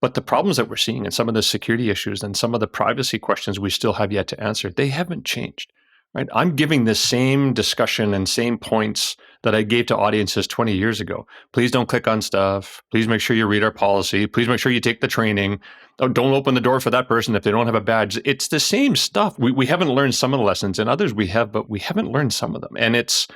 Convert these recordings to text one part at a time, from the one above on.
But the problems that we're seeing and some of the security issues and some of the privacy questions we still have yet to answer, they haven't changed, right? I'm giving the same discussion and same points that I gave to audiences 20 years ago. Please don't click on stuff. Please make sure you read our policy. Please make sure you take the training. Oh, don't open the door for that person if they don't have a badge. It's the same stuff. We haven't learned some of the lessons, and others we have, but we haven't learned some of them. And it's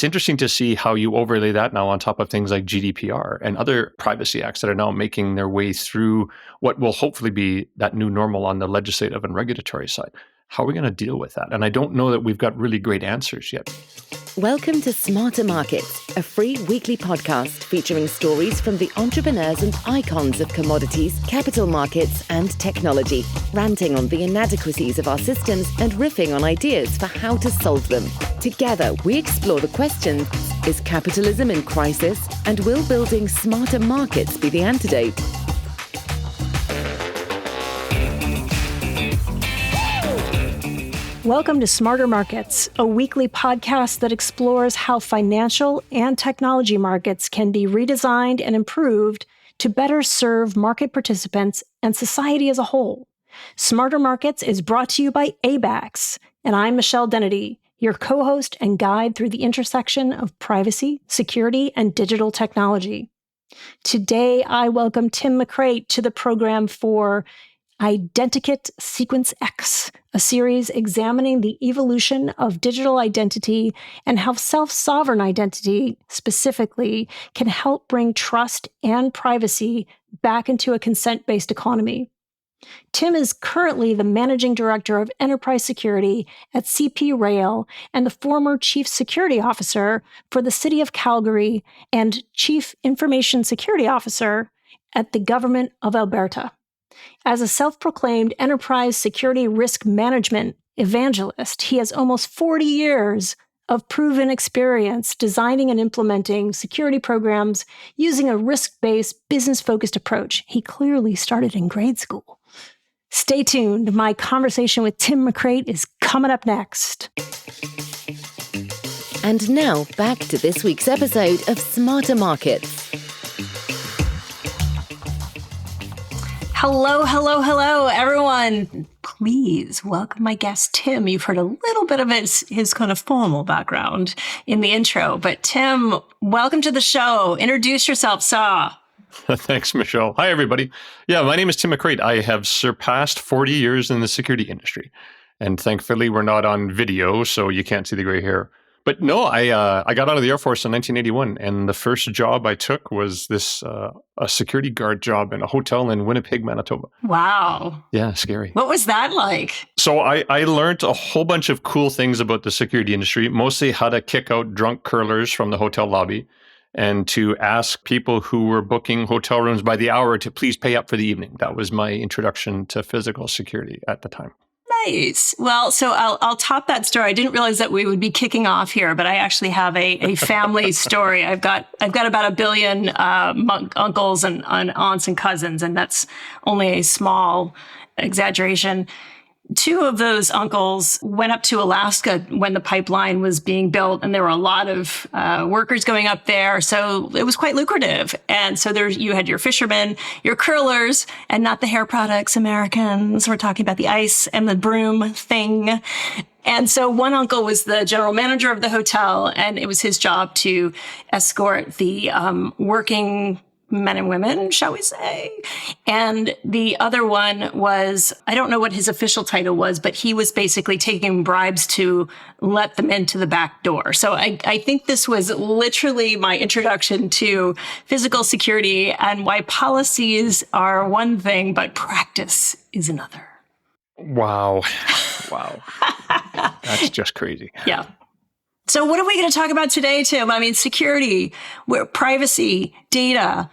interesting to see how you overlay that now on top of things like GDPR and other privacy acts that are now making their way through what will hopefully be that new normal on the legislative and regulatory side. How are we going to deal with that? And I don't know that we've got really great answers yet. Welcome to Smarter Markets, a free weekly podcast featuring stories from the entrepreneurs and icons of commodities, capital markets, and technology, ranting on the inadequacies of our systems and riffing on ideas for how to solve them. Together, we explore the questions, is capitalism in crisis, and will building smarter markets be the antidote? Welcome to Smarter Markets, a weekly podcast that explores how financial and technology markets can be redesigned and improved to better serve market participants and society as a whole. Smarter Markets is brought to you by ABAX, and I'm Michelle Dennedy, your co-host and guide through the intersection of privacy, security, and digital technology. Today, I welcome Tim McCreight to the program for Identikit Sequent X, a series examining the evolution of digital identity and how self-sovereign identity specifically can help bring trust and privacy back into a consent-based economy. Tim is currently the Managing Director of Enterprise Security at CP Rail and the former Chief Security Officer for the City of Calgary and Chief Information Security Officer at the Government of Alberta. As a self-proclaimed enterprise security risk management evangelist, he has almost 40 years of proven experience designing and implementing security programs using a risk-based, business-focused approach. He clearly started in grade school. Stay tuned. My conversation with Tim McCreight is coming up next. And now, back to this week's episode of Smarter Markets. Hello, everyone. Please welcome my guest, Tim. You've heard a little bit of his kind of formal background in the intro, but Tim, welcome to the show. Introduce yourself, sir. Thanks, Michelle. Hi, everybody. Yeah, my name is Tim McCreight. I have surpassed 40 years in the security industry, and thankfully we're not on video, so you can't see the gray hair. But no, I got out of the Air Force in 1981, and the first job I took was this a security guard job in a hotel in Winnipeg, Manitoba. Wow. Yeah, scary. What was that like? So I learned a whole bunch of cool things about the security industry, mostly how to kick out drunk curlers from the hotel lobby and to ask people who were booking hotel rooms by the hour to please pay up for the evening. That was my introduction to physical security at the time. Nice. Well, so I'll top that story. I didn't realize that we would be kicking off here, but I actually have a family story. I've got about 1 billion uncles and aunts and cousins, and that's only a small exaggeration. 2 of those uncles went up to Alaska when the pipeline was being built, and there were a lot of workers going up there. So it was quite lucrative. And so you had your fishermen, your curlers, and not the hair products Americans. We're talking about the ice and the broom thing. And so one uncle was the general manager of the hotel, and it was his job to escort the working men and women, shall we say. And the other one was, I don't know what his official title was, but he was basically taking bribes to let them into the back door. So I think this was literally my introduction to physical security and why policies are one thing, but practice is another. Wow. That's just crazy. Yeah. So what are we going to talk about today, Tim? I mean, security, privacy, data,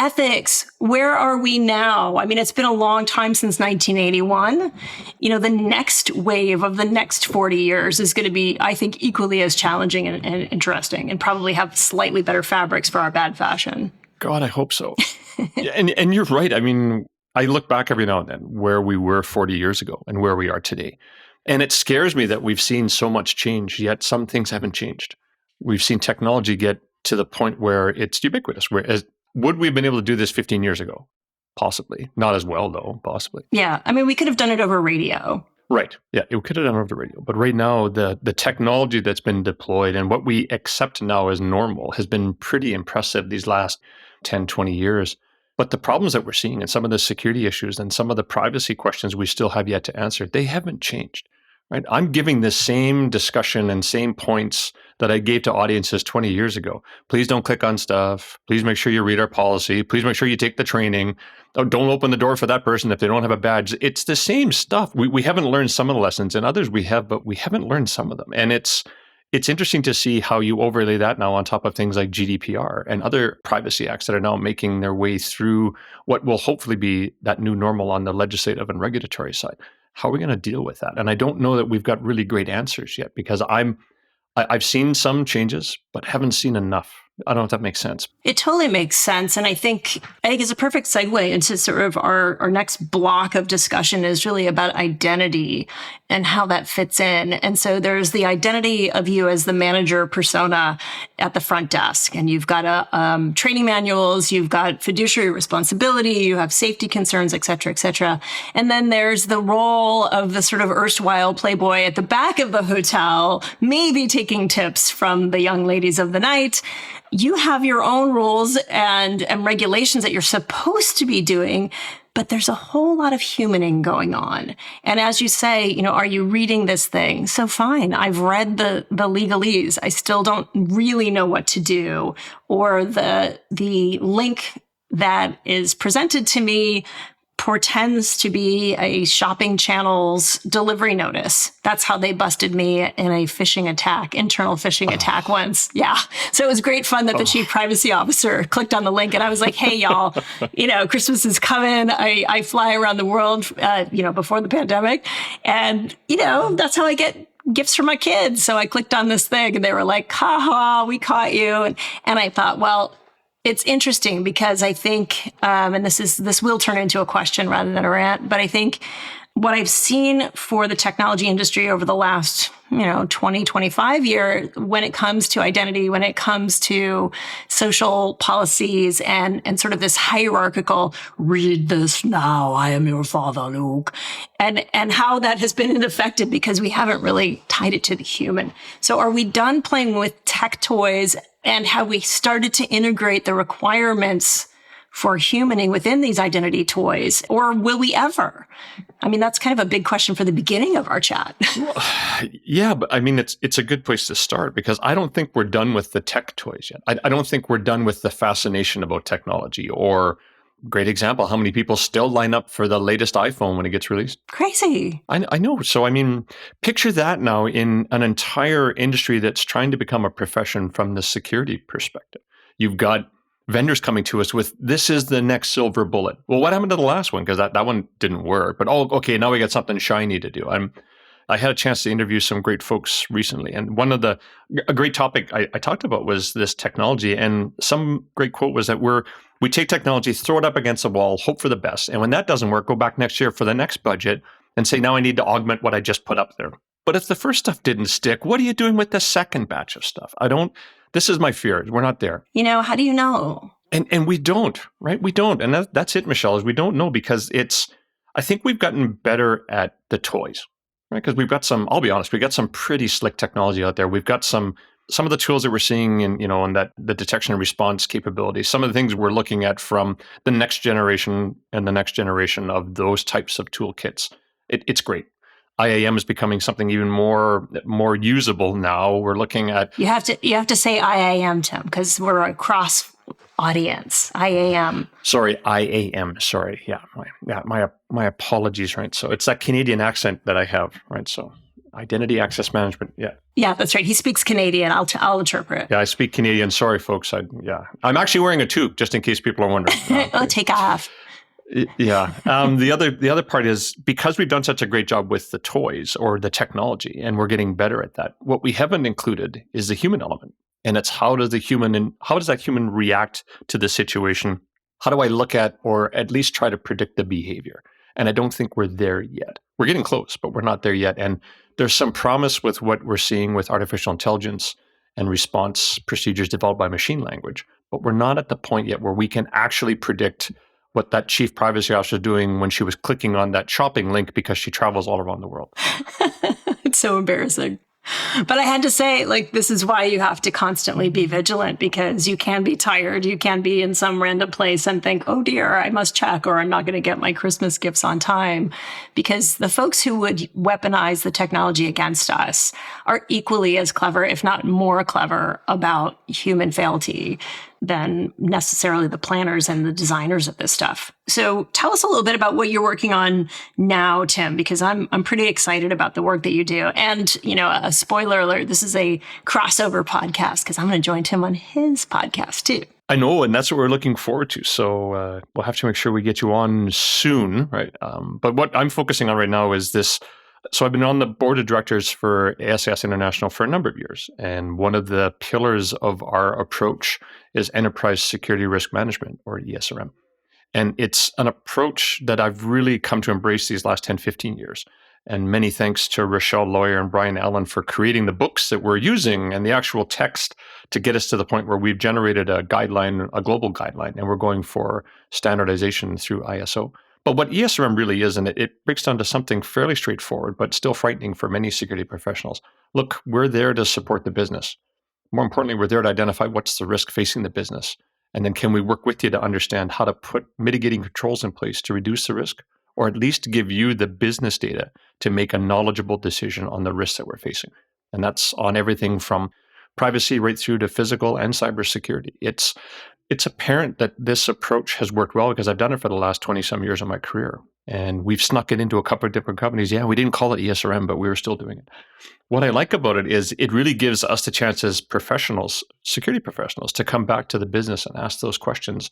ethics, where are we now? I mean, it's been a long time since 1981. You know, the next wave of the next 40 years is going to be, I think, equally as challenging and interesting and probably have slightly better fabrics for our bad fashion. God, I hope so. Yeah, and you're right. I mean, I look back every now and then where we were 40 years ago and where we are today. And it scares me that we've seen so much change, yet some things haven't changed. We've seen technology get to the point where it's ubiquitous. Whereas, would we have been able to do this 15 years ago? Possibly. Not as well, though, possibly. Yeah. I mean, we could have done it over radio. Right. Yeah, it could have done over the radio. But right now, the technology that's been deployed and what we accept now as normal has been pretty impressive these last 10, 20 years. But the problems that we're seeing and some of the security issues and some of the privacy questions we still have yet to answer, they haven't changed. Right? I'm giving the same discussion and same points that I gave to audiences 20 years ago. Please don't click on stuff. Please make sure you read our policy. Please make sure you take the training. Oh, don't open the door for that person if they don't have a badge. It's the same stuff. We haven't learned some of the lessons, and others we have, but we haven't learned some of them. And it's interesting to see how you overlay that now on top of things like GDPR and other privacy acts that are now making their way through what will hopefully be that new normal on the legislative and regulatory side. How are we going to deal with that? And I don't know that we've got really great answers yet because I've seen some changes, but haven't seen enough. I don't know if that makes sense. It totally makes sense. And I think it's a perfect segue into sort of our next block of discussion is really about identity and how that fits in. And so there's the identity of you as the manager persona at the front desk. And you've got training manuals, you've got fiduciary responsibility, you have safety concerns, et cetera, et cetera. And then there's the role of the sort of erstwhile playboy at the back of the hotel, maybe taking tips from the young ladies of the night. You have your own rules and regulations that you're supposed to be doing, but there's a whole lot of humaning going on. And as you say, are you reading this thing? So fine, I've read the legalese. I still don't really know what to do, or the link that is presented to me portends to be a shopping channel's delivery notice. That's how they busted me in a internal phishing attack once. Yeah. So it was great fun that the chief privacy officer clicked on the link and I was like, hey, y'all, Christmas is coming. I fly around the world, before the pandemic. And, that's how I get gifts for my kids. So I clicked on this thing and they were like, haha, we caught you. And I thought, well, it's interesting because I think, and this will turn into a question rather than a rant, but I think what I've seen for the technology industry over the last, 20, 25 years, when it comes to identity, when it comes to social policies and sort of this hierarchical, read this now, I am your father, Luke, and how that has been affected because we haven't really tied it to the human. So are we done playing with tech toys and have we started to integrate the requirements for humaning within these identity toys? Or will we ever? I mean, that's kind of a big question for the beginning of our chat. Yeah, but I mean, it's a good place to start because I don't think we're done with the tech toys yet. I don't think we're done with the fascination about technology or, great example, how many people still line up for the latest iPhone when it gets released. Crazy. I know. So, I mean, picture that now in an entire industry that's trying to become a profession from the security perspective. You've got vendors coming to us with, this is the next silver bullet. Well, what happened to the last one? Because that one didn't work. But, okay, now we got something shiny to do. I had a chance to interview some great folks recently. And a great topic I talked about was this technology. And some great quote was that we take technology, throw it up against the wall, hope for the best. And when that doesn't work, go back next year for the next budget and say, now I need to augment what I just put up there. But if the first stuff didn't stick, what are you doing with the second batch of stuff? This is my fear. We're not there. How do you know? And we don't, right? We don't. And that's it, Michelle, is we don't know because I think we've gotten better at the toys, right? Because I'll be honest, we've got some pretty slick technology out there. We've got some of the tools that we're seeing in the detection and response capabilities, some of the things we're looking at from the next generation and the next generation of those types of toolkits. It's great. IAM is becoming something even more usable now. We're looking at... You have to say IAM, Tim, because we're a cross audience. IAM. Sorry, IAM. Sorry. Yeah. My apologies, right? So it's that Canadian accent that I have, right? So identity access management. Yeah. Yeah, that's right. He speaks Canadian. I'll interpret. Yeah, I speak Canadian. Sorry, folks. I'm actually wearing a toque, just in case people are wondering. Take off. Yeah. The other part is because we've done such a great job with the toys or the technology, and we're getting better at that. What we haven't included is the human element, and it's how does that human react to the situation? How do I look at or at least try to predict the behavior? And I don't think we're there yet. We're getting close, but we're not there yet. And there's some promise with what we're seeing with artificial intelligence and response procedures developed by machine language, but we're not at the point yet where we can actually predict what that chief privacy officer was doing when she was clicking on that shopping link because she travels all around the world. It's so embarrassing. But I had to say, this is why you have to constantly be vigilant, because you can be tired. You can be in some random place and think, oh dear, I must check, or I'm not going to get my Christmas gifts on time. Because the folks who would weaponize the technology against us are equally as clever, if not more clever, about human frailty than necessarily the planners and the designers of this stuff. So tell us a little bit about what you're working on now, Tim, because I'm pretty excited about the work that you do. And, a spoiler alert, this is a crossover podcast because I'm going to join Tim on his podcast too. I know, and that's what we're looking forward to. So we'll have to make sure we get you on soon, right? But what I'm focusing on right now is this. So I've been on the board of directors for SAS International for a number of years. And one of the pillars of our approach is enterprise security risk management, or ESRM. And it's an approach that I've really come to embrace these last 10, 15 years. And many thanks to Rochelle Lawyer and Brian Allen for creating the books that we're using and the actual text to get us to the point where we've generated a guideline, a global guideline, and we're going for standardization through ISO. But what ESRM really is, and it breaks down to something fairly straightforward, but still frightening for many security professionals. Look, we're there to support the business. More importantly, we're there to identify what's the risk facing the business. And then can we work with you to understand how to put mitigating controls in place to reduce the risk, or at least give you the business data to make a knowledgeable decision on the risks that we're facing. And that's on everything from privacy right through to physical and cybersecurity. It's apparent that this approach has worked well because I've done it for the last 20-some years of my career. And we've snuck it into a couple of different companies. Yeah, we didn't call it ESRM, but we were still doing it. What I like about it is it really gives us the chance as professionals, security professionals, to come back to the business and ask those questions.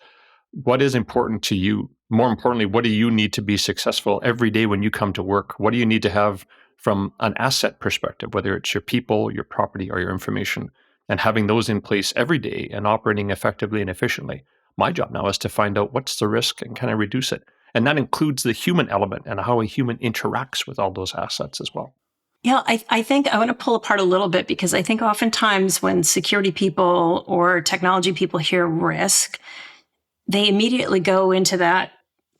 What is important to you? More importantly, what do you need to be successful every day when you come to work? What do you need to have from an asset perspective, whether it's your people, your property, or your information? And having those in place every day and operating effectively and efficiently. My job now is to find out what's the risk and can I reduce it? And that includes the human element and how a human interacts with all those assets as well. Yeah, I think I want to pull apart a little bit because I think oftentimes when security people or technology people hear risk, they immediately go into that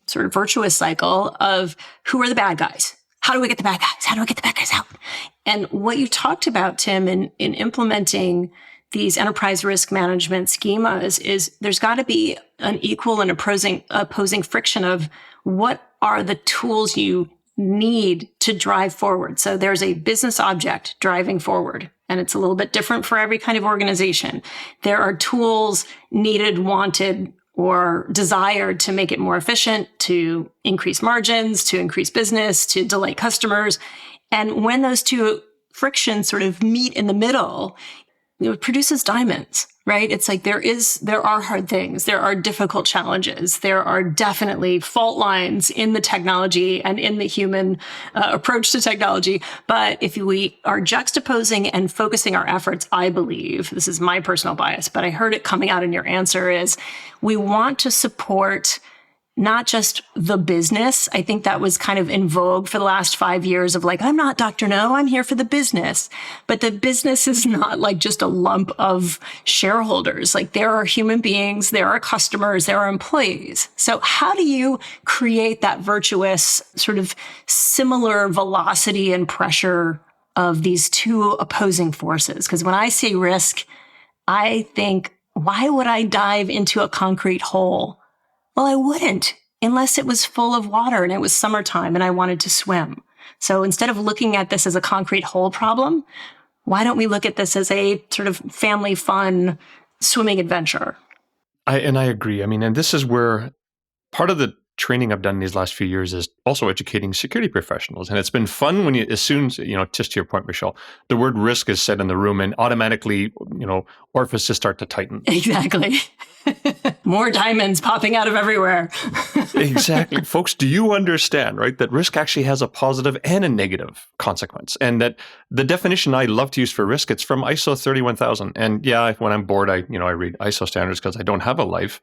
sort of virtuous cycle of who are the bad guys? How do we get the bad guys? How do we get the bad guys out? And what you talked about, Tim, in implementing these enterprise risk management schemas is there's got to be an equal and opposing friction of what are the tools you need to drive forward. So there's a business object driving forward, and it's a little bit different for every kind of organization. There are tools needed, wanted, or desired to make it more efficient, to increase margins, to increase business, to delight customers. And when those two frictions sort of meet in the middle, it produces diamonds, right? It's like there are hard things. There are difficult challenges. There are definitely fault lines in the technology and in the human approach to technology. But if we are juxtaposing and focusing our efforts, I believe, this is my personal bias, but I heard it coming out in your answer, is we want to support not just the business. I think that was kind of in vogue for the last 5 years of I'm not Dr. No, I'm here for the business. But the business is not just a lump of shareholders. There are human beings, there are customers, there are employees. So how do you create that virtuous sort of similar velocity and pressure of these two opposing forces? Because when I say risk, I think, why would I dive into a concrete hole? Well, I wouldn't unless it was full of water and it was summertime and I wanted to swim. So instead of looking at this as a concrete hole problem, why don't we look at this as a sort of family fun swimming adventure? I agree. And this is where part of the training I've done these last few years is also educating security professionals. And it's been fun when as soon as, just to your point, Michelle, the word risk is said in the room and automatically, orifices start to tighten. Exactly. More diamonds popping out of everywhere. Exactly. Folks, do you understand, right, that risk actually has a positive and a negative consequence? And that the definition I love to use for risk, it's from ISO 31000. And yeah, when I'm bored, I read ISO standards because I don't have a life.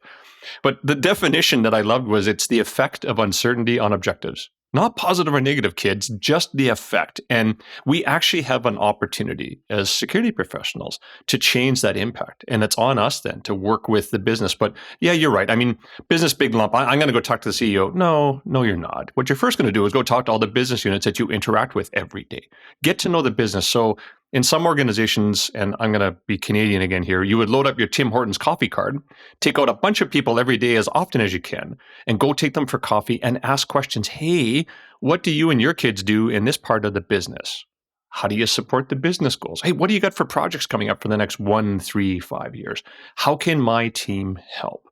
But the definition that I loved was it's the effect of uncertainty on objectives, Not positive or negative, kids, just the effect. And we actually have an opportunity as security professionals to change that impact. And it's on us then to work with the business. But yeah, you're right. I mean, business big lump. I'm going to go talk to the CEO. No, you're not. What you're first going to do is go talk to all the business units that you interact with every day. Get to know the business. So in some organizations, and I'm going to be Canadian again here, you would load up your Tim Hortons coffee card, take out a bunch of people every day as often as you can, and go take them for coffee and ask questions. Hey, what do you and your kids do in this part of the business? How do you support the business goals? Hey, what do you got for projects coming up for the next 1, 3, 5 years? How can my team help?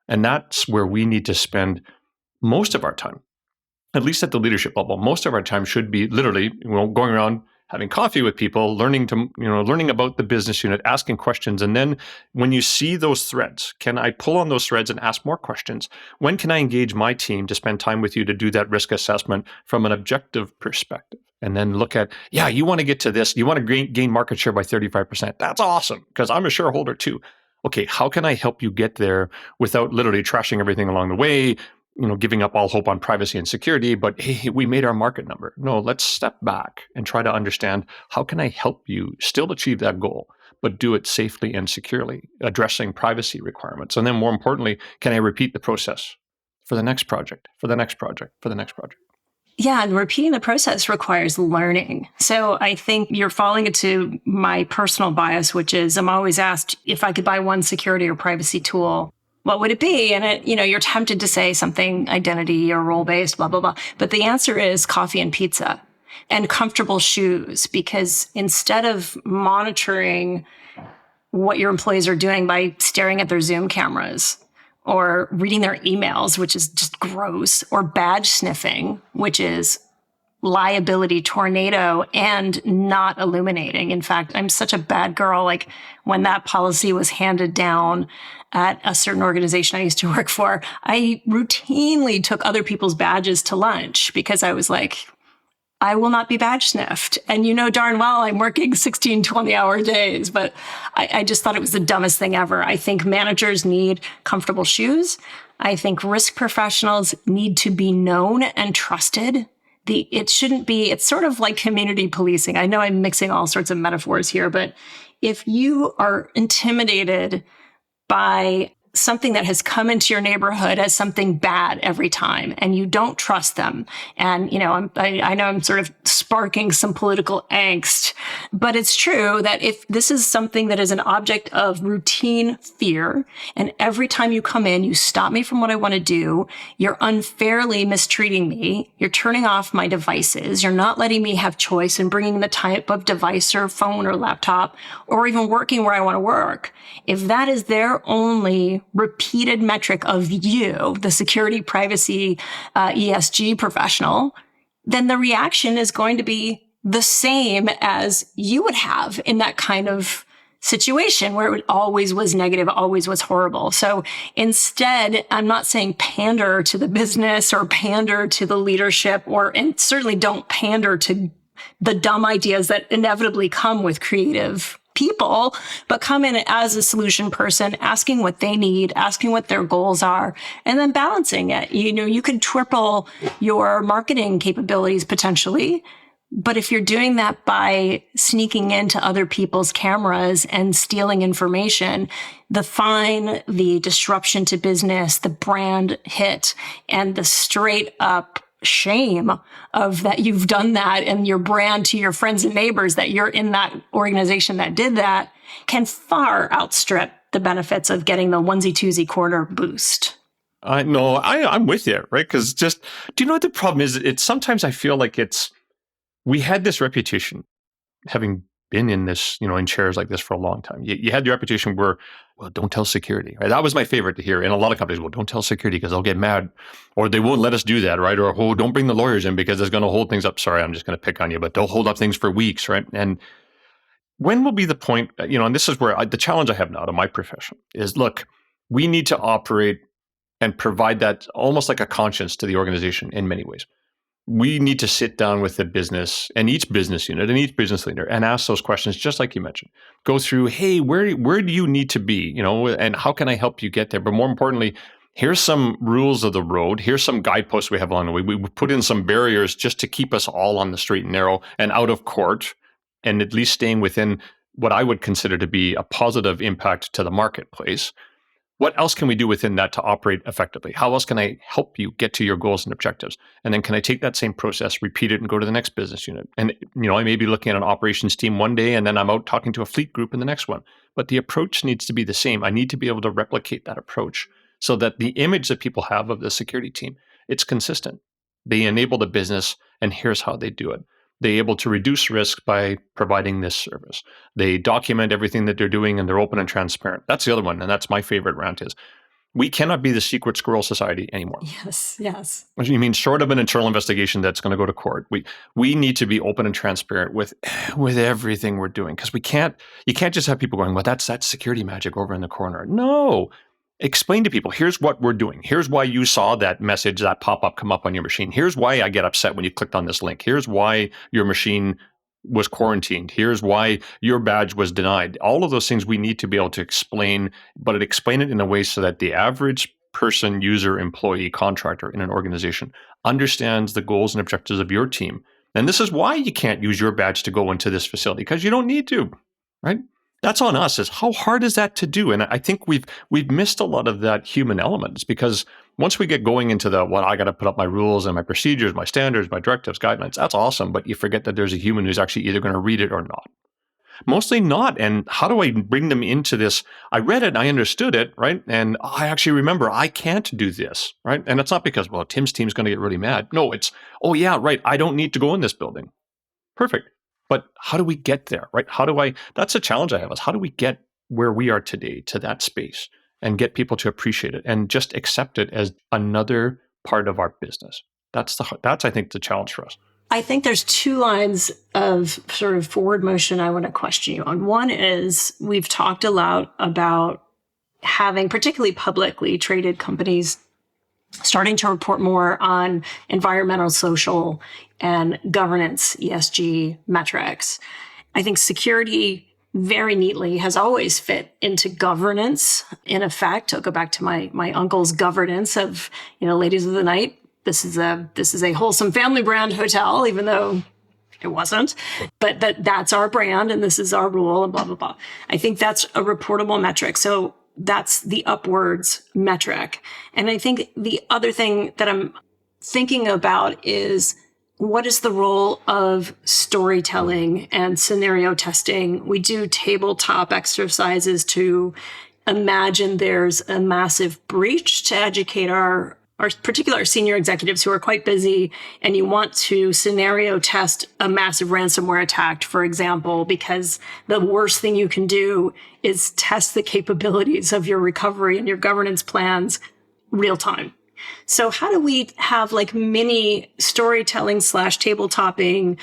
And that's where we need to spend most of our time, at least at the leadership level. Most of our time should be literally going around having coffee with people, learning about the business unit, asking questions. And then when you see those threads, can I pull on those threads and ask more questions? When can I engage my team to spend time with you to do that risk assessment from an objective perspective? And then look at, you want to get to this. You want to gain market share by 35%. That's awesome, because I'm a shareholder too. Okay, how can I help you get there without literally trashing everything along the way, giving up all hope on privacy and security, but hey, we made our market number. No, let's step back and try to understand, how can I help you still achieve that goal, but do it safely and securely, addressing privacy requirements? And then more importantly, can I repeat the process for the next project, for the next project, for the next project? Yeah, and repeating the process requires learning. So I think you're falling into my personal bias, which is I'm always asked if I could buy one security or privacy tool, what would it be? And you're tempted to say something identity or role-based, blah, blah, blah. But the answer is coffee and pizza and comfortable shoes, because instead of monitoring what your employees are doing by staring at their Zoom cameras or reading their emails, which is just gross, or badge sniffing, which is liability tornado and not illuminating. In fact, I'm such a bad girl. Like when that policy was handed down at a certain organization I used to work for, I routinely took other people's badges to lunch because I was like, I will not be badge sniffed. And darn well I'm working 16, 20-hour days, but I just thought it was the dumbest thing ever. I think managers need comfortable shoes. I think risk professionals need to be known and trusted. It's sort of like community policing. I know I'm mixing all sorts of metaphors here, but if you are intimidated by something that has come into your neighborhood as something bad every time, and you don't trust them. And, I know I'm sort of sparking some political angst, but it's true that if this is something that is an object of routine fear, and every time you come in, you stop me from what I want to do, you're unfairly mistreating me, you're turning off my devices, you're not letting me have choice in bringing the type of device or phone or laptop, or even working where I want to work. If that is their only repeated metric of you, the security, privacy, ESG professional, then the reaction is going to be the same as you would have in that kind of situation where it always was negative, always was horrible. So instead, I'm not saying pander to the business or pander to the leadership, and certainly don't pander to the dumb ideas that inevitably come with creative people, but come in as a solution person, asking what they need, asking what their goals are, and then balancing it. You could triple your marketing capabilities potentially, but if you're doing that by sneaking into other people's cameras and stealing information, the fine, the disruption to business, the brand hit, and the straight up shame of that you've done that and your brand to your friends and neighbors that you're in that organization that did that can far outstrip the benefits of getting the onesie twosie quarter boost. I'm with you, right? Because do you know what the problem is? It's sometimes I feel like we had this reputation, having been in this, in chairs like this for a long time. You had the reputation where, well, don't tell security, right? That was my favorite to hear. In a lot of companies, well, don't tell security because they'll get mad, or they won't let us do that, right? Or, oh, don't bring the lawyers in because it's going to hold things up. Sorry, I'm just going to pick on you, but they'll hold up things for weeks, right? And when will be the point, and this is where the challenge I have now to my profession is, look, we need to operate and provide that almost like a conscience to the organization in many ways. We need to sit down with the business and each business unit and each business leader and ask those questions, just like you mentioned. Go through, hey, where do you need to be, and how can I help you get there? But more importantly, Here's some rules of the road. Here's some guideposts we have along the way. We put in some barriers just to keep us all on the straight and narrow and out of court, and at least staying within what I would consider to be a positive impact to the marketplace. What else can we do within that to operate effectively? How else can I help you get to your goals and objectives? And then can I take that same process, repeat it, and go to the next business unit? And I may be looking at an operations team one day, and then I'm out talking to a fleet group in the next one. But the approach needs to be the same. I need to be able to replicate that approach so that the image that people have of the security team, it's consistent. They enable the business, and here's how they do it. They're able to reduce risk by providing this service. They document everything that they're doing, and they're open and transparent. That's the other one, and that's my favorite rant is, we cannot be the secret squirrel society anymore. Yes. What do you mean, short of an internal investigation that's going to go to court? We need to be open and transparent with everything we're doing, because you can't just have people going, well, that's security magic over in the corner. No. Explain to people, here's what we're doing. Here's why you saw that message, that pop-up come up on your machine. Here's why I get upset when you clicked on this link. Here's why your machine was quarantined. Here's why your badge was denied. All of those things we need to be able to explain, but explain it in a way so that the average person, user, employee, contractor in an organization understands the goals and objectives of your team. And this is why you can't use your badge to go into this facility, because you don't need to, right? That's on us. Is how hard is that to do? And I think we've missed a lot of that human elements, because once we get going into I got to put up my rules and my procedures, my standards, my directives, guidelines, that's awesome. But you forget that there's a human who's actually either going to read it or not. Mostly not. And how do I bring them into this? I read it, I understood it, right? And I actually remember I can't do this, right? And it's not because, well, Tim's team's going to get really mad. No, it's, oh yeah, right. I don't need to go in this building. Perfect. But how do we get there, right? That's a challenge I have, is how do we get where we are today to that space and get people to appreciate it and just accept it as another part of our business? That's I think the challenge for us. I think there's two lines of sort of forward motion I want to question you on. One is, we've talked a lot about having particularly publicly traded companies starting to report more on environmental, social, and governance, ESG metrics. I think security very neatly has always fit into governance. In effect, I'll go back to my uncle's governance of, ladies of the night. This is a wholesome family brand hotel, even though it wasn't. But that's our brand, and this is our rule, and blah, blah, blah. I think that's a reportable metric. So that's the upwards metric. And I think the other thing that I'm thinking about is, what is the role of storytelling and scenario testing? We do tabletop exercises to imagine there's a massive breach, to educate our particular senior executives who are quite busy, and you want to scenario test a massive ransomware attack, for example, because the worst thing you can do is test the capabilities of your recovery and your governance plans real time. So how do we have like mini storytelling / tabletopping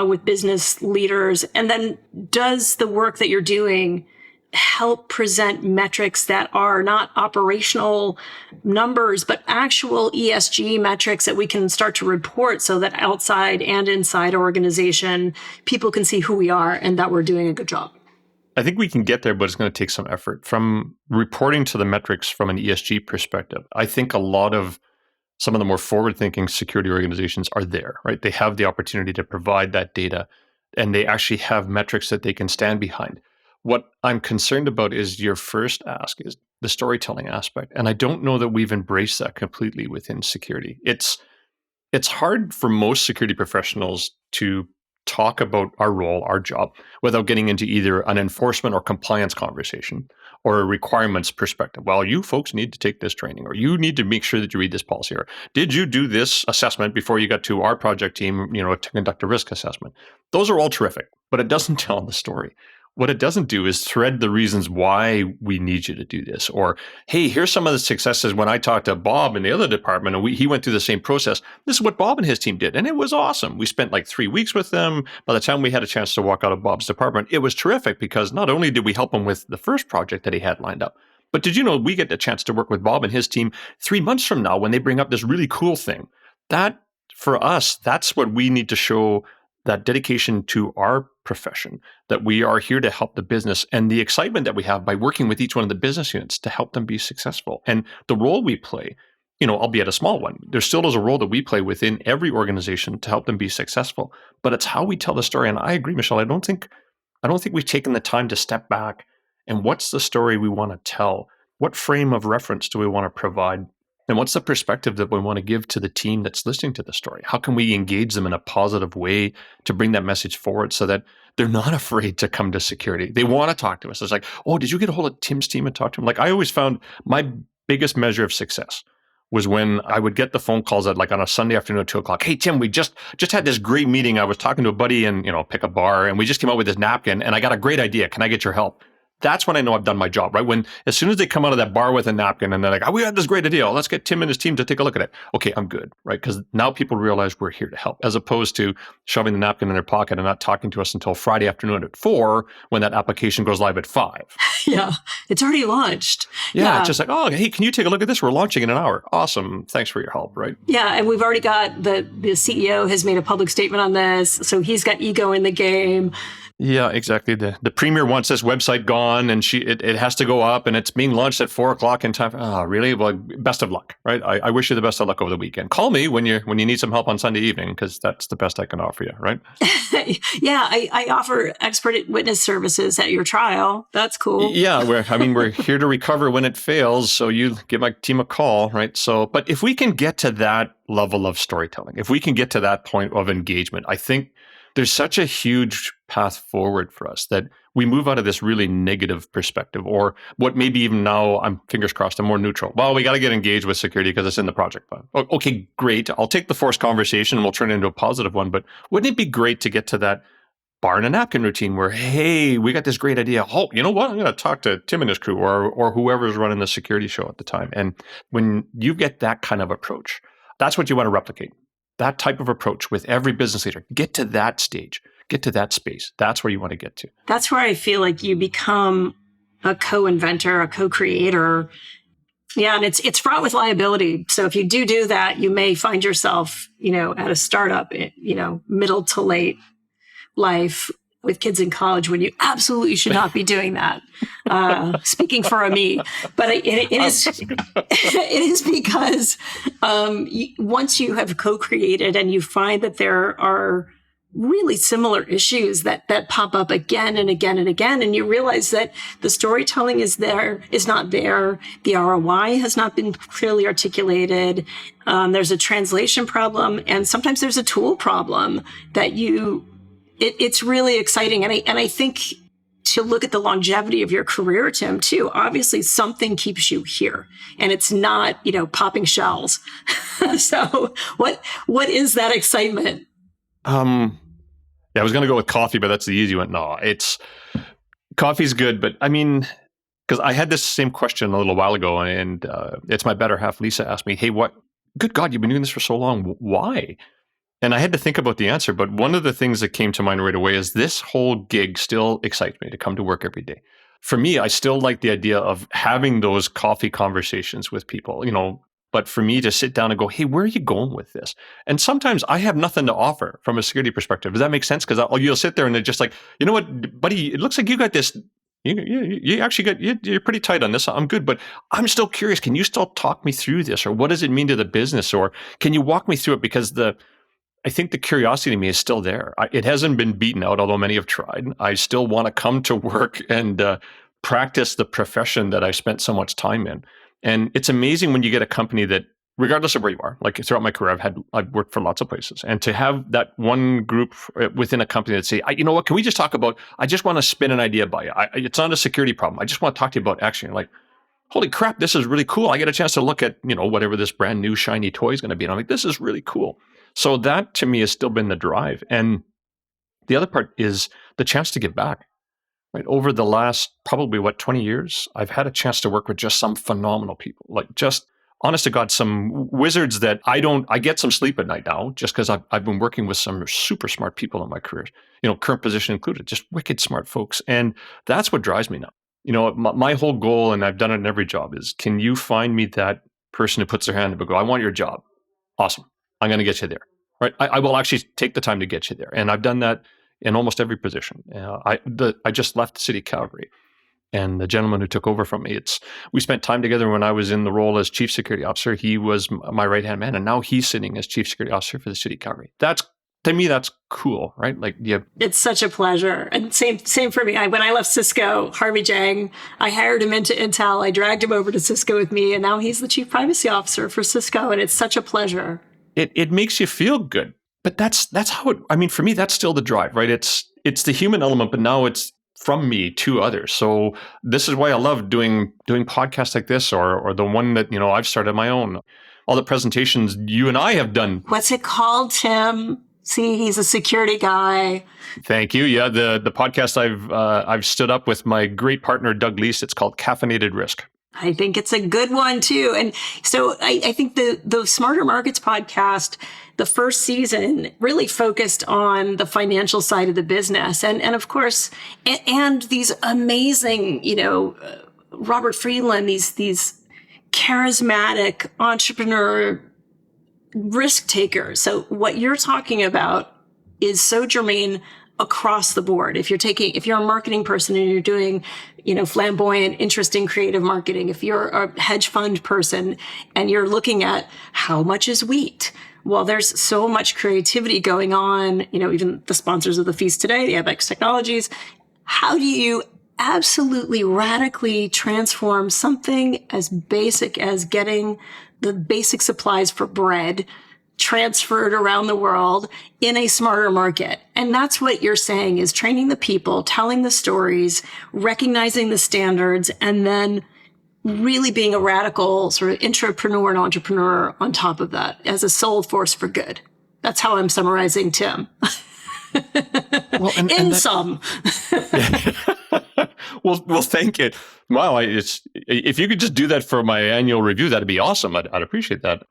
with business leaders? And then does the work that you're doing help present metrics that are not operational numbers, but actual ESG metrics that we can start to report, so that outside and inside our organization, people can see who we are and that we're doing a good job? I think we can get there, but it's going to take some effort. From reporting to the metrics from an ESG perspective, I think a lot of some of the more forward-thinking security organizations are there, right? They have the opportunity to provide that data, and they actually have metrics that they can stand behind. What I'm concerned about is your first ask is the storytelling aspect. And I don't know that we've embraced that completely within security. It's hard for most security professionals to talk about our role, our job, without getting into either an enforcement or compliance conversation or a requirements perspective. Well, you folks need to take this training, or you need to make sure that you read this policy, or did you do this assessment before you got to our project team, to conduct a risk assessment? Those are all terrific, but it doesn't tell the story. What it doesn't do is thread the reasons why we need you to do this. Or, hey, here's some of the successes when I talked to Bob in the other department, and he went through the same process. This is what Bob and his team did, and it was awesome. We spent like 3 weeks with them. By the time we had a chance to walk out of Bob's department, it was terrific, because not only did we help him with the first project that he had lined up, but did you know we get the chance to work with Bob and his team 3 months from now when they bring up this really cool thing? That, for us, that's what we need to show, that dedication to our profession, that we are here to help the business, and the excitement that we have by working with each one of the business units to help them be successful. And the role we play, albeit a small one, there still is a role that we play within every organization to help them be successful. But it's how we tell the story. And I agree, Michelle, I don't think we've taken the time to step back and what's the story we want to tell? What frame of reference do we want to provide? And what's the perspective that we want to give to the team that's listening to the story? How can we engage them in a positive way to bring that message forward so that they're not afraid to come to security? They want to talk to us. It's like, oh, did you get a hold of Tim's team and talk to him? Like, I always found my biggest measure of success was when I would get the phone calls at, like, on a Sunday afternoon at 2:00. Hey, Tim, we just had this great meeting. I was talking to a buddy in, pick a bar, and we just came up with this napkin, and I got a great idea. Can I get your help? That's when I know I've done my job, right? As soon as they come out of that bar with a napkin and they're like, oh, we had this great idea. Let's get Tim and his team to take a look at it. Okay, I'm good, right? Because now people realize we're here to help, as opposed to shoving the napkin in their pocket and not talking to us until Friday afternoon at 4 when that application goes live at 5. Yeah, it's already launched. Yeah, it's just like, oh, hey, can you take a look at this? We're launching in an hour. Awesome. Thanks for your help, right? Yeah, and we've already got the CEO has made a public statement on this, so he's got ego in the game. Yeah, exactly. The premier wants this website gone, and it has to go up, and it's being launched at 4:00 in time. Oh, really? Well, best of luck, right? I wish you the best of luck over the weekend. Call me when you need some help on Sunday evening, because that's the best I can offer you, right? Yeah, I offer expert witness services at your trial. That's cool. Yeah, we're here to recover when it fails, so you give my team a call, right? So, but if we can get to that level of storytelling, if we can get to that point of engagement, I think there's such a huge path forward for us that we move out of this really negative perspective, or what maybe even now, I'm fingers crossed, I'm more neutral. Well, we got to get engaged with security because it's in the project plan. Okay, great. I'll take the forced conversation and we'll turn it into a positive one. But wouldn't it be great to get to that bar and a napkin routine where, hey, we got this great idea. Oh, you know what? I'm going to talk to Tim and his crew or whoever's running the security show at the time. And when you get that kind of approach, that's what you want to replicate. That type of approach with every business leader. Get to that stage. Get to that space. That's where you want to get to. That's where I feel like you become a co-inventor, a co-creator. Yeah, and it's fraught with liability. So if you do that, you may find yourself, at a startup, middle to late life with kids in college when you absolutely should not be doing that. Speaking for me, but it is because once you have co-created and you find that there are really similar issues that pop up again and again and again, and you realize that the storytelling is not there, the ROI has not been clearly articulated, there's a translation problem, and sometimes there's a tool problem that it's really exciting. And I think to look at the longevity of your career, Tim, too, obviously something keeps you here, and it's not, popping shells. So what is that excitement? Yeah, I was going to go with coffee, but that's the easy one. No, coffee's good, but I mean, because I had this same question a little while ago, and it's my better half, Lisa, asked me, hey, good God, you've been doing this for so long. Why? And I had to think about the answer, but one of the things that came to mind right away is this whole gig still excites me to come to work every day. For me, I still like the idea of having those coffee conversations with people, but for me to sit down and go, hey, where are you going with this? And sometimes I have nothing to offer from a security perspective. Does that make sense? Because you'll sit there and they're just like, you know what, buddy, it looks like you got this. You actually you're pretty tight on this. I'm good, but I'm still curious. Can you still talk me through this? Or what does it mean to the business? Or can you walk me through it? Because I think the curiosity in me is still there. It hasn't been beaten out, although many have tried. I still want to come to work and practice the profession that I spent so much time in. And it's amazing when you get a company that, regardless of where you are, like throughout my career, I've worked for lots of places. And to have that one group within a company that say, you know what, can we just talk about, I just want to spin an idea by you. It's not a security problem. I just want to talk to you about action. You're like, holy crap, this is really cool. I get a chance to look at, whatever this brand new shiny toy is going to be. And I'm like, this is really cool. So that to me has still been the drive. And the other part is the chance to give back. Right? Over the last probably 20 years, I've had a chance to work with just some phenomenal people, like just honest to God, some wizards that I get some sleep at night now just because I've been working with some super smart people in my career, current position included, just wicked smart folks. And that's what drives me now. My whole goal, and I've done it in every job, is can you find me that person who puts their hand up and go, I want your job. Awesome. I'm going to get you there. Right? I will actually take the time to get you there. And I've done that in almost every position. I just left the city of Calgary. And the gentleman who took over from me, we spent time together when I was in the role as chief security officer. He was my right-hand man, and now he's sitting as chief security officer for the city of Calgary. To me, that's cool, right? Like, yeah. It's such a pleasure. And same for me. When I left Cisco, Harvey Jang, I hired him into Intel. I dragged him over to Cisco with me, and now he's the chief privacy officer for Cisco. And it's such a pleasure. It makes you feel good. But that's how it, I mean, for me, that's still the drive, right? It's the human element, but now it's from me to others. So this is why I love doing podcasts like this, or the one that, I've started my own. All the presentations you and I have done. What's it called, Tim? See, he's a security guy. Thank you. Yeah, the podcast I've stood up with my great partner Doug Leese. It's called Caffeinated Risk. I think it's a good one too. And so I think the Smarter Markets podcast, the first season, really focused on the financial side of the business. And of course, and these amazing, Robert Friedland, these charismatic entrepreneur risk takers. So what you're talking about is so germane across the board. If you're a marketing person and you're doing, flamboyant, interesting, creative marketing, if you're a hedge fund person and you're looking at how much is wheat, well, there's so much creativity going on, even the sponsors of the feast today, the Abex Technologies. How do you absolutely radically transform something as basic as getting the basic supplies for bread transferred around the world in a smarter market? And that's what you're saying, is training the people, telling the stories, recognizing the standards, and then really being a radical sort of intrapreneur and entrepreneur on top of that as a sole force for good. That's how I'm summarizing Tim. Well, sum. Well, thank you. Wow, if you could just do that for my annual review, that'd be awesome. I'd appreciate that.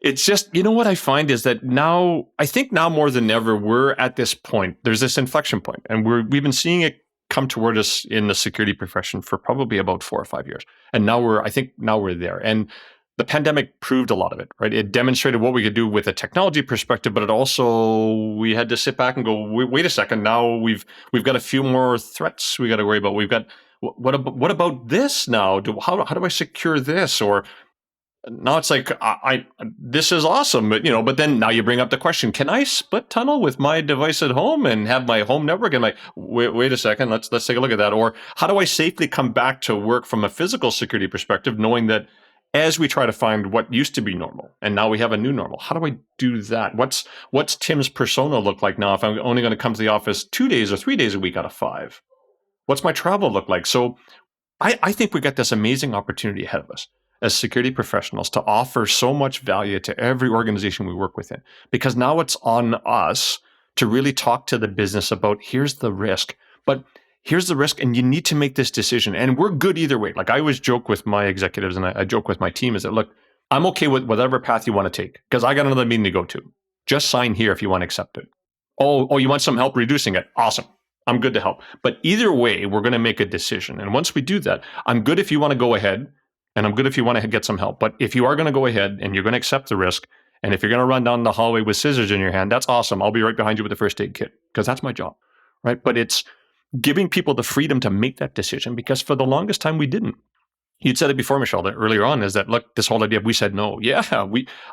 It's just, what I find is that now, I think now more than ever, we're at this point. There's this inflection point, and we've been seeing it come toward us in the security profession for probably about 4 or 5 years, and now we're there. And the pandemic proved a lot of it, right? It demonstrated what we could do with a technology perspective, but it also, we had to sit back and go, wait a second. Now we've got a few more threats we got to worry about. We've got, what about this now? How do I secure this? Or now it's like, this is awesome, but then now you bring up the question, can I split tunnel with my device at home and have my home network? And like, wait a second, let's take a look at that. Or how do I safely come back to work from a physical security perspective, knowing that as we try to find what used to be normal, and now we have a new normal, how do I do that? What's Tim's persona look like now if I'm only going to come to the office 2 days or 3 days a week out of 5? What's my travel look like? So I think we got this amazing opportunity ahead of us as security professionals to offer so much value to every organization we work within, because now it's on us to really talk to the business about, here's the risk, but here's the risk, and you need to make this decision. And we're good either way. Like I always joke with my executives, and I joke with my team, is that, look, I'm okay with whatever path you want to take, because I got another meeting to go to. Just sign here if you want to accept it. Oh, you want some help reducing it? Awesome. I'm good to help. But either way, we're going to make a decision. And once we do that, I'm good if you want to go ahead, and I'm good if you want to get some help. But if you are going to go ahead and you're going to accept the risk, and if you're going to run down the hallway with scissors in your hand, that's awesome. I'll be right behind you with the first aid kit, because that's my job, right? But it's giving people the freedom to make that decision, because for the longest time we didn't. You'd said it before, Michelle, that earlier on, is that, look, this whole idea of we said no. Yeah,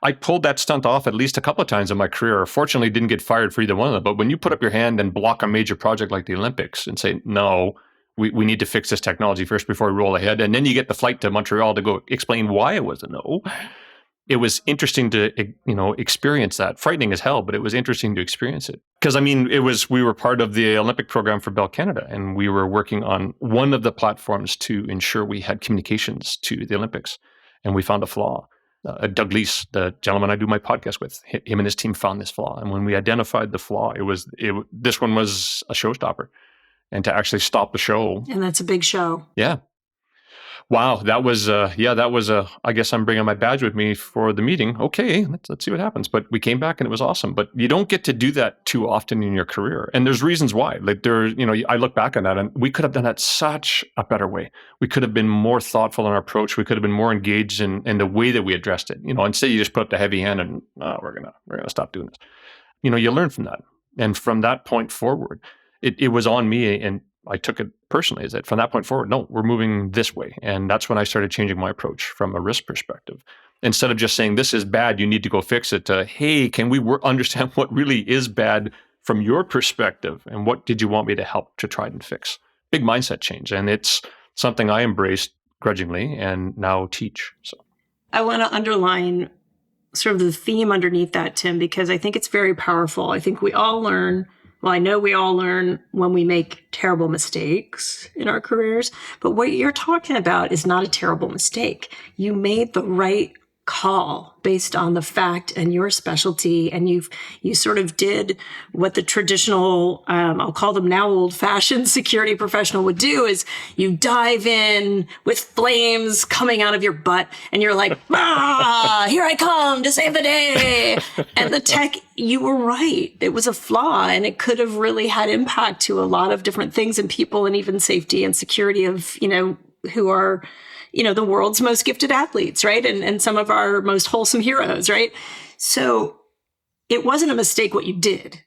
I pulled that stunt off at least a couple of times in my career. Fortunately, didn't get fired for either one of them. But when you put up your hand and block a major project like the Olympics and say, no, we need to fix this technology first before we roll ahead, and then you get the flight to Montreal to go explain why it was a no. It was interesting to, experience that. Frightening as hell, but it was interesting to experience it. Because, we were part of the Olympic program for Bell Canada, and we were working on one of the platforms to ensure we had communications to the Olympics. And we found a flaw. Doug Leese, the gentleman I do my podcast with, him and his team found this flaw. And when we identified the flaw, this one was a showstopper. And to actually stop the show. And that's a big show. Yeah. Wow, that was I guess I'm bringing my badge with me for the meeting. Okay, let's see what happens. But we came back and it was awesome. But you don't get to do that too often in your career. And there's reasons why. Like I look back on that, and we could have done that such a better way. We could have been more thoughtful in our approach. We could have been more engaged in the way that we addressed it. Instead you just put up the heavy hand and we're gonna stop doing this. You learn from that. And from that point forward, it was on me, and I took it personally. Is that from that point forward, no, we're moving this way. And that's when I started changing my approach from a risk perspective. Instead of just saying, this is bad, you need to go fix it, to, hey, can we understand what really is bad from your perspective? And what did you want me to help to try and fix? Big mindset change. And it's something I embraced grudgingly and now teach. So I want to underline sort of the theme underneath that, Tim, because I think it's very powerful. I think we all learn. Well, I know we all learn when we make terrible mistakes in our careers, but what you're talking about is not a terrible mistake. You made the right call based on the fact and your specialty, and you sort of did what the traditional, I'll call them now old-fashioned security professional would do, is you dive in with flames coming out of your butt, and you're like, here I come to save the day. And the tech, you were right. It was a flaw, and it could have really had impact to a lot of different things and people, and even safety and security of, who are the world's most gifted athletes, right? And some of our most wholesome heroes, right? So it wasn't a mistake what you did,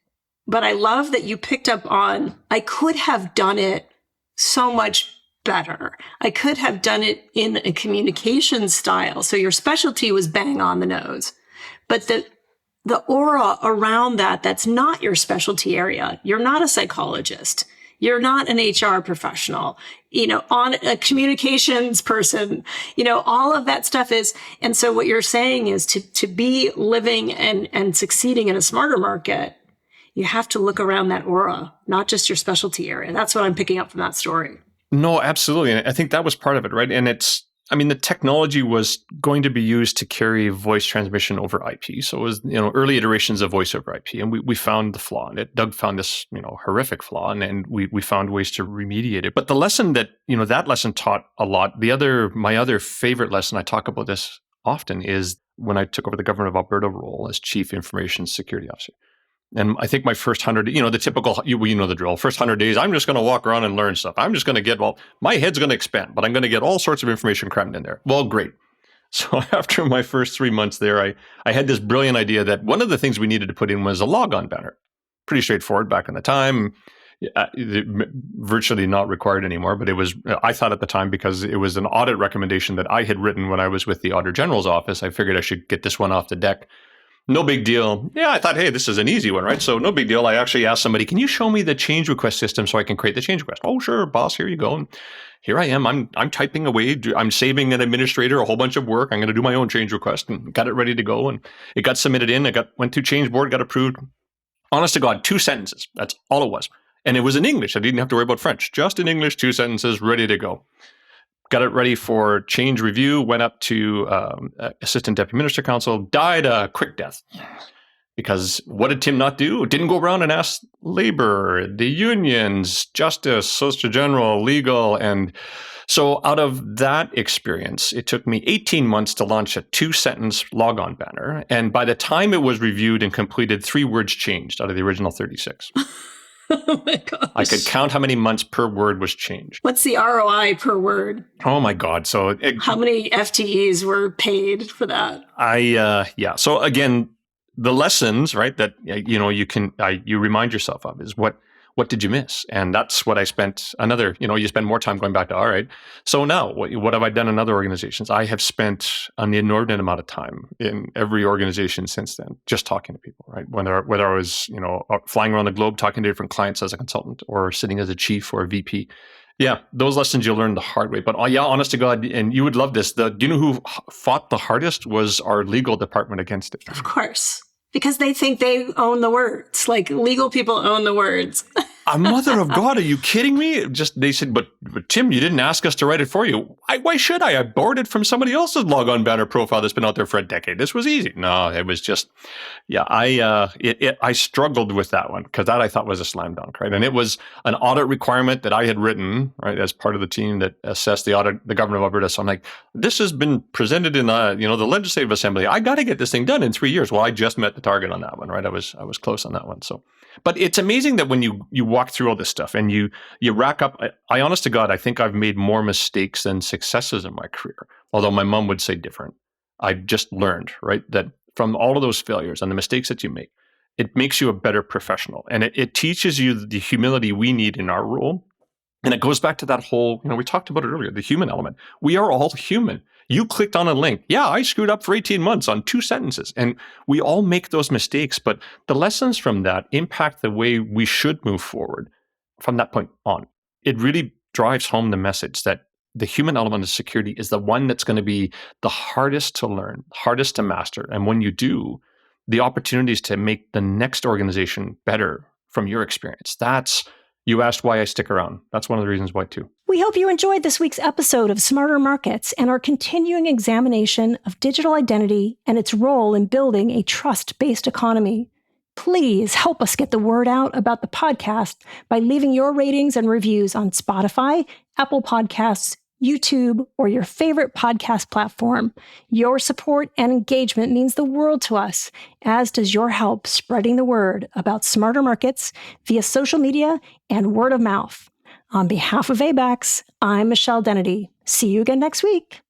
but I love that you picked up on, I could have done it so much better. I could have done it in a communication style. So your specialty was bang on the nose, but the aura around that's not your specialty area. You're not a psychologist. You're not an HR professional, on a communications person, all of that stuff is. And so what you're saying is to be living and succeeding in a smarter market, you have to look around that aura, not just your specialty area. That's what I'm picking up from that story. No, absolutely. And I think that was part of it, right? And the technology was going to be used to carry voice transmission over IP. So it was, early iterations of voice over IP. And we found the flaw in it. Doug found this, horrific flaw, and we found ways to remediate it. But the lesson that lesson taught a lot. My other favorite lesson, I talk about this often, is when I took over the Government of Alberta role as Chief Information Security Officer. And I think my first 100, the typical, the drill. First 100 days, I'm just going to walk around and learn stuff. I'm just going to my head's going to expand, but I'm going to get all sorts of information crammed in there. Well, great. So after my first 3 months there, I had this brilliant idea that one of the things we needed to put in was a logon banner. Pretty straightforward back in the time, virtually not required anymore. But it was, I thought at the time, because it was an audit recommendation that I had written when I was with the Auditor General's office, I figured I should get this one off the deck. No big deal. Yeah, I thought, hey, this is an easy one, right? So no big deal. I actually asked somebody, can you show me the change request system so I can create the change request? Oh, sure, boss, here you go. And here I am. I'm typing away. I'm saving an administrator a whole bunch of work. I'm going to do my own change request, and got it ready to go. And it got submitted in. Went through change board, got approved. Honest to God, 2 sentences. That's all it was. And it was in English. I didn't have to worry about French. Just in English, 2 sentences, ready to go. Got it ready for change review, went up to Assistant Deputy Minister Council, died a quick death. Because what did Tim not do? Didn't go around and ask labor, the unions, justice, Solicitor General, legal. And so out of that experience, it took me 18 months to launch a 2-sentence logon banner. And by the time it was reviewed and completed, 3 words changed out of the original 36. Oh my gosh. I could count how many months per word was changed. What's the ROI per word? Oh my God. So how many FTEs were paid for that? So again, the lessons, right, that you remind yourself of is what did you miss? And that's what I spent you spend more time going back to, all right, so now what have I done in other organizations? I have spent an inordinate amount of time in every organization since then, just talking to people, right? Whether I was, flying around the globe, talking to different clients as a consultant, or sitting as a chief or a VP. Yeah, those lessons you'll learn the hard way. But honest to God, and you would love this, do you know who fought the hardest was our legal department against it? Of course. Because they think they own the words. Like, legal people own the words. A mother of God, are you kidding me? They said, but Tim, you didn't ask us to write it for you. Why should I? I borrowed it from somebody else's logon banner profile that's been out there for a decade. This was easy. No, it was just, I struggled with that one, because that I thought was a slam dunk, right? And it was an audit requirement that I had written, right, as part of the team that assessed the Government of Alberta. So I'm like, this has been presented in the Legislative Assembly. I got to get this thing done in 3 years. Well, I just met the target on that one, right? I was close on that one. So, but it's amazing that when you walk through all this stuff and you rack up, I honest to God, I think I've made more mistakes than successes in my career. Although my mom would say different. I've just learned, right, that from all of those failures and the mistakes that you make, it makes you a better professional. And it teaches you the humility we need in our role. And it goes back to that whole, we talked about it earlier, the human element. We are all human. You clicked on a link. Yeah, I screwed up for 18 months on 2 sentences. And we all make those mistakes, but the lessons from that impact the way we should move forward from that point on. It really drives home the message that the human element of security is the one that's going to be the hardest to learn, hardest to master. And when you do, the opportunities to make the next organization better from your experience. You asked why I stick around. That's one of the reasons why too. We hope you enjoyed this week's episode of Smarter Markets and our continuing examination of digital identity and its role in building a trust-based economy. Please help us get the word out about the podcast by leaving your ratings and reviews on Spotify, Apple Podcasts, YouTube, or your favorite podcast platform. Your support and engagement means the world to us, as does your help spreading the word about Smarter Markets via social media and word of mouth. On behalf of ABAX, I'm Michelle Dennedy. See you again next week.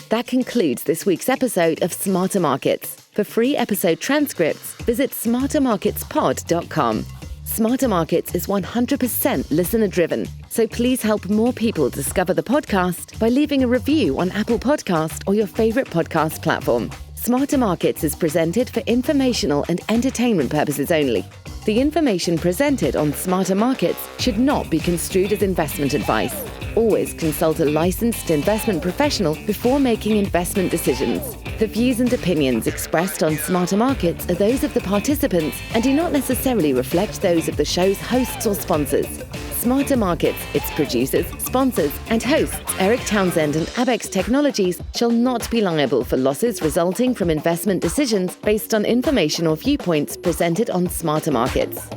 That concludes this week's episode of Smarter Markets. For free episode transcripts, visit smartermarketspod.com. Smarter Markets is 100% listener-driven, so please help more people discover the podcast by leaving a review on Apple Podcast or your favorite podcast platform. Smarter Markets is presented for informational and entertainment purposes only. The information presented on Smarter Markets should not be construed as investment advice. Always consult a licensed investment professional before making investment decisions. The views and opinions expressed on Smarter Markets are those of the participants and do not necessarily reflect those of the show's hosts or sponsors. Smarter Markets, its producers, sponsors, and hosts, Eric Townsend and Abex Technologies, shall not be liable for losses resulting from investment decisions based on information or viewpoints presented on Smarter Markets.